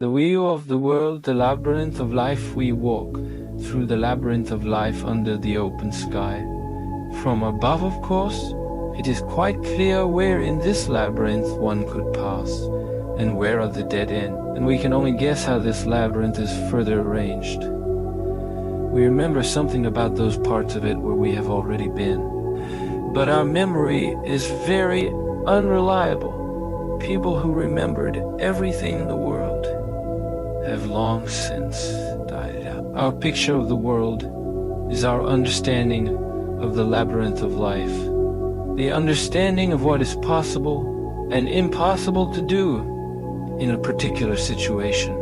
The wheel of the world, the labyrinth of life, we walk through the labyrinth of life under the open sky. From above, of course, it is quite clear where in this labyrinth one could pass, and where are the dead ends, and we can only guess how this labyrinth is further arranged. We remember something about those parts of it where we have already been, but our memory is very unreliable. People who remembered everything in the world have long since died out. Our picture of the world is our understanding of the labyrinth of life, the understanding of what is possible and impossible to do in a particular situation,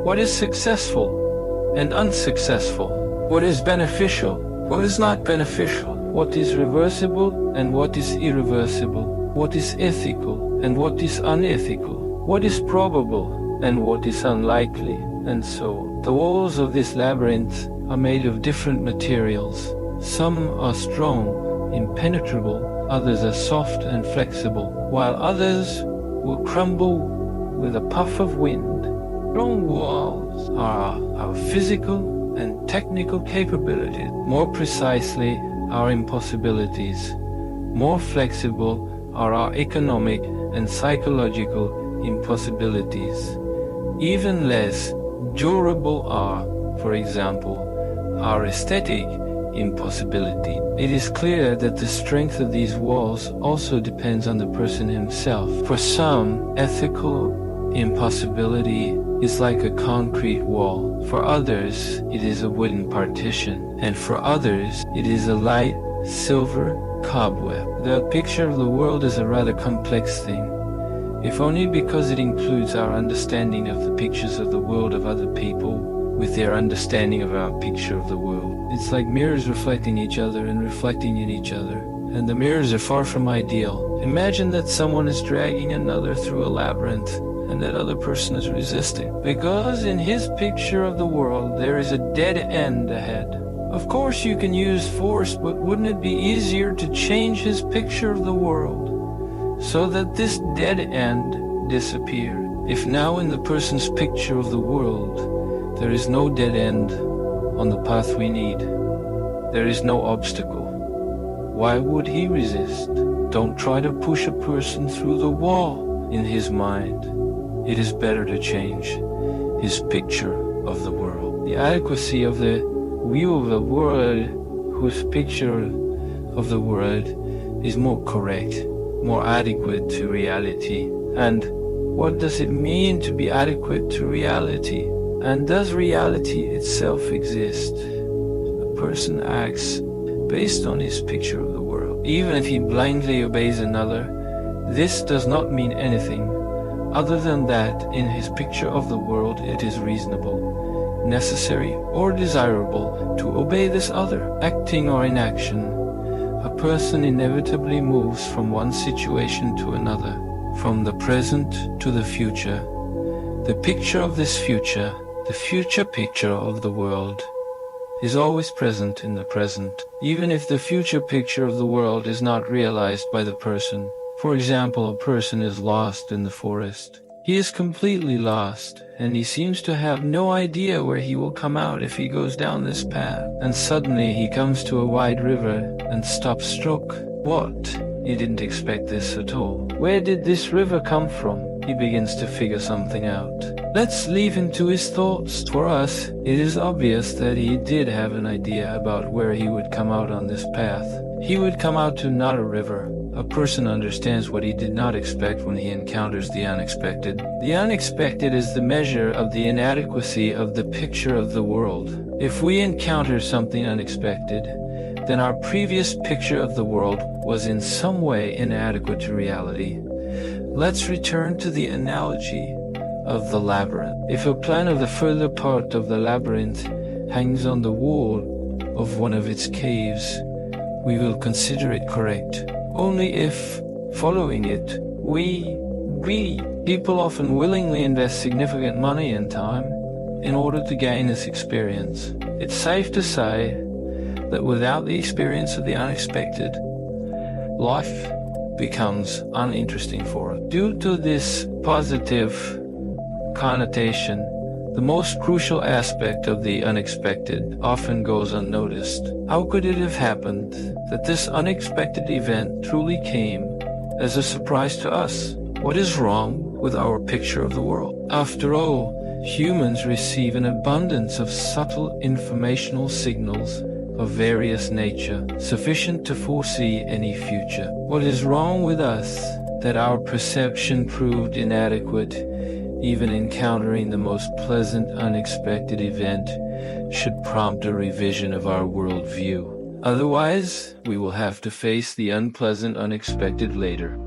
what is successful and unsuccessful, what is beneficial, what is not beneficial, what is reversible and what is irreversible, what is ethical and what is unethical, what is probable and what is unlikely, and so on. The walls of this labyrinth are made of different materials. Some are strong, impenetrable, others are soft and flexible, while others will crumble with a puff of wind. Strong walls are our physical and technical capabilities, more precisely our impossibilities. More flexible are our economic and psychological impossibilities. Even less durable are, for example, our aesthetic impossibility. It is clear that the strength of these walls also depends on the person himself. For some, ethical impossibility is like a concrete wall. For others, it is a wooden partition. And for others, it is a light silver cobweb. The picture of the world is a rather complex thing, if only because it includes our understanding of the pictures of the world of other people with their understanding of our picture of the world. It's like mirrors reflecting each other and reflecting in each other, and the mirrors are far from ideal. Imagine that someone is dragging another through a labyrinth, and that other person is resisting, because in his picture of the world there is a dead end ahead. Of course you can use force, but wouldn't it be easier to change his picture of the world so that this dead end disappeared? If now in the person's picture of the world there is no dead end on the path we need, there is no obstacle, why would he resist? Don't try to push a person through the wall in his mind. It is better to change his picture of the world. The adequacy of the view of the world, whose picture of the world is more correct, more adequate to reality. And what does it mean to be adequate to reality? And does reality itself exist? A person acts based on his picture of the world. Even if he blindly obeys another, this does not mean anything other than that in his picture of the world it is reasonable, necessary, or desirable to obey this other. Acting or inaction, a person inevitably moves from one situation to another, from the present to the future. The picture of this future, the future picture of the world, is always present in the present, even if the future picture of the world is not realized by the person. For example, a person is lost in the forest. He is completely lost, and he seems to have no idea where he will come out if he goes down this path. And suddenly he comes to a wide river and stops struck. What? He didn't expect this at all. Where did this river come from? He begins to figure something out. Let's leave him to his thoughts. For us, it is obvious that he did have an idea about where he would come out on this path. He would come out to not a river. A person understands what he did not expect when he encounters the unexpected. The unexpected is the measure of the inadequacy of the picture of the world. If we encounter something unexpected, then our previous picture of the world was in some way inadequate to reality. Let's return to the analogy of the labyrinth. If a plan of the further part of the labyrinth hangs on the wall of one of its caves, we will consider it correct only if, following it, people often willingly invest significant money and time in order to gain this experience. It's safe to say that without the experience of the unexpected, life becomes uninteresting for us. Due to this positive connotation, the most crucial aspect of the unexpected often goes unnoticed. How could it have happened that this unexpected event truly came as a surprise to us? What is wrong with our picture of the world? After all, humans receive an abundance of subtle informational signals of various nature, sufficient to foresee any future. What is wrong with us that our perception proved inadequate, even encountering the most pleasant unexpected event should prompt a revision of our worldview? Otherwise, we will have to face the unpleasant unexpected later.